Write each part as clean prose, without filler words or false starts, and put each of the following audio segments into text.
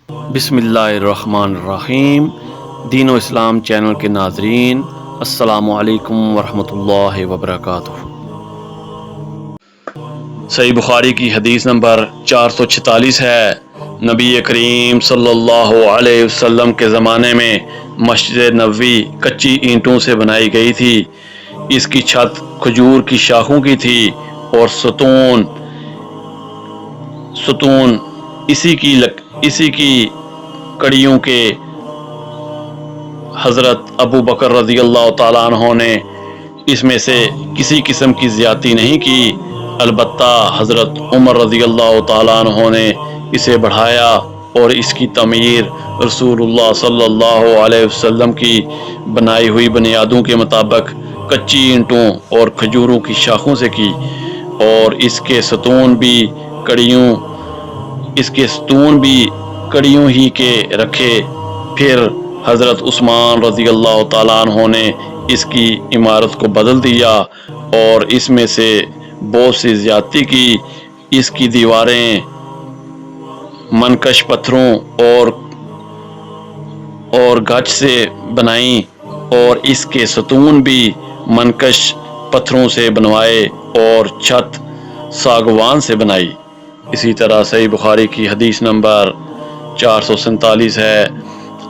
بسم اللہ الرحمن الرحیم۔ دین و اسلام چینل کے ناظرین، السلام علیکم ورحمۃ اللہ وبرکاتہ۔ صحیح بخاری کی حدیث نمبر 446 ہے، نبی کریم صلی اللہ علیہ وسلم کے زمانے میں مسجد نبوی کچی اینٹوں سے بنائی گئی تھی۔ اس کی چھت کھجور کی شاخوں کی تھی اور ستون اسی کی کڑیوں کے۔ حضرت ابو بکر رضی اللہ تعالیٰ عنہ نے اس میں سے کسی قسم کی زیادتی نہیں کی، البتہ حضرت عمر رضی اللہ تعالیٰ عنہ نے اسے بڑھایا اور اس کی تعمیر رسول اللہ صلی اللہ علیہ وسلم کی بنائی ہوئی بنیادوں کے مطابق کچی اینٹوں اور کھجوروں کی شاخوں سے کی، اور اس کے ستون بھی کڑیوں ہی کے رکھے۔ پھر حضرت عثمان رضی اللہ تعالیٰ عنہ نے اس کی عمارت کو بدل دیا اور اس میں سے بہت سی زیادتی کی۔ اس کی دیواریں منقش پتھروں اور گچ سے بنائیں اور اس کے ستون بھی منقش پتھروں سے بنوائے اور چھت ساگوان سے بنائی۔ اسی طرح صحیح بخاری کی حدیث نمبر 447 ہے،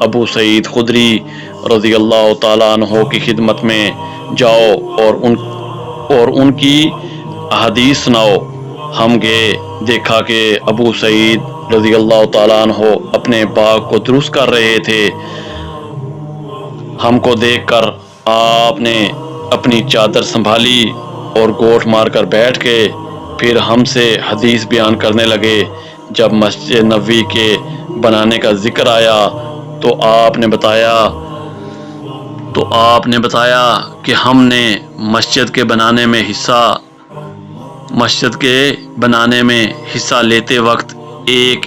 ابو سعید خدری رضی اللہ تعالیٰ عنہ کی خدمت میں جاؤ اور ان کی احادیث سناؤ۔ ہم گئے، دیکھا کہ ابو سعید رضی اللہ تعالیٰ عنہ اپنے باغ کو درست کر رہے تھے۔ ہم کو دیکھ کر آپ نے اپنی چادر سنبھالی اور گوٹ مار کر بیٹھ گئے، پھر ہم سے حدیث بیان کرنے لگے۔ جب مسجد نبوی کے بنانے کا ذکر آیا تو آپ نے بتایا کہ ہم نے مسجد کے بنانے میں حصہ لیتے وقت ایک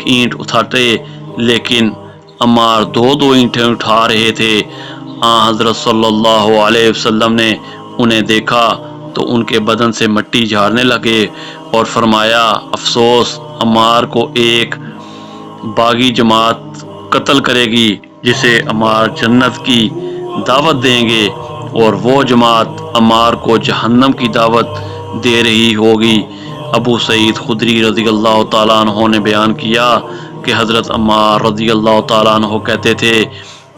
اینٹ اٹھاتے، لیکن عمار دو اینٹیں اٹھا رہے تھے۔ حضرت صلی اللہ علیہ وسلم نے انہیں دیکھا تو ان کے بدن سے مٹی جھاڑنے لگے اور فرمایا، افسوس، عمار کو ایک باغی جماعت قتل کرے گی جسے عمار جنت کی دعوت دیں گے، اور وہ جماعت عمار کو جہنم کی دعوت دے رہی ہوگی۔ ابو سعید خدری رضی اللہ تعالیٰ عنہ نے بیان کیا کہ حضرت عمار رضی اللہ تعالیٰ عنہ کہتے تھے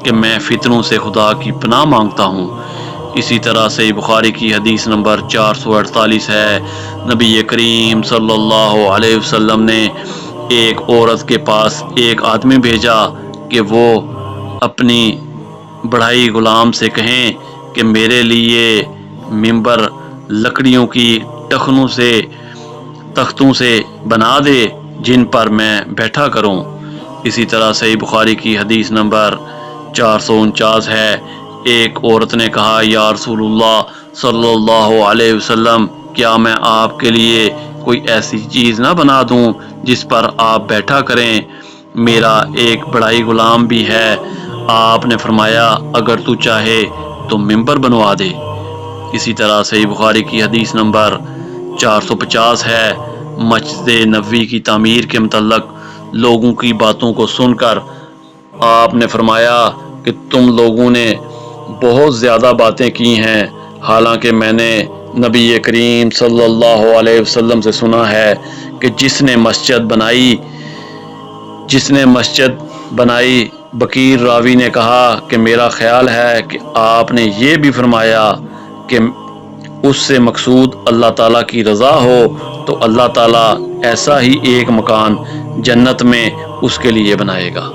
کہ میں فتنوں سے خدا کی پناہ مانگتا ہوں۔ اسی طرح سے بخاری کی حدیث نمبر 448 ہے، نبی کریم صلی اللہ علیہ وسلم نے ایک عورت کے پاس ایک آدمی بھیجا کہ وہ اپنی بڑھائی غلام سے کہیں کہ میرے لیے ممبر لکڑیوں کی تختوں سے بنا دے جن پر میں بیٹھا کروں۔ اسی طرح صحیح بخاری کی حدیث نمبر 449 ہے، ایک عورت نے کہا، یا رسول اللہ صلی اللہ علیہ وسلم، کیا میں آپ کے لیے کوئی ایسی چیز نہ بنا دوں جس پر آپ بیٹھا کریں؟ میرا ایک بڑھائی غلام بھی ہے۔ آپ نے فرمایا، اگر تو چاہے تو ممبر بنوا دے۔ اسی طرح صحیح بخاری کی حدیث نمبر 450 ہے، مسجد نبوی کی تعمیر کے متعلق لوگوں کی باتوں کو سن کر آپ نے فرمایا کہ تم لوگوں نے بہت زیادہ باتیں کی ہیں، حالانکہ میں نے نبی کریم صلی اللہ علیہ وسلم سے سنا ہے کہ جس نے مسجد بنائی، بکیر راوی نے کہا کہ میرا خیال ہے کہ آپ نے یہ بھی فرمایا کہ اس سے مقصود اللہ تعالیٰ کی رضا ہو تو اللہ تعالیٰ ایسا ہی ایک مکان جنت میں اس کے لیے بنائے گا۔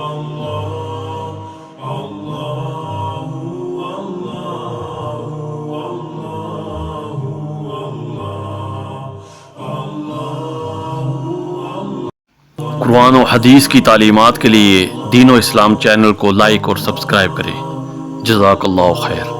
قرآن و حدیث کی تعلیمات کے لیے دین و اسلام چینل کو لائک اور سبسکرائب کریں۔ جزاک اللہ خیر۔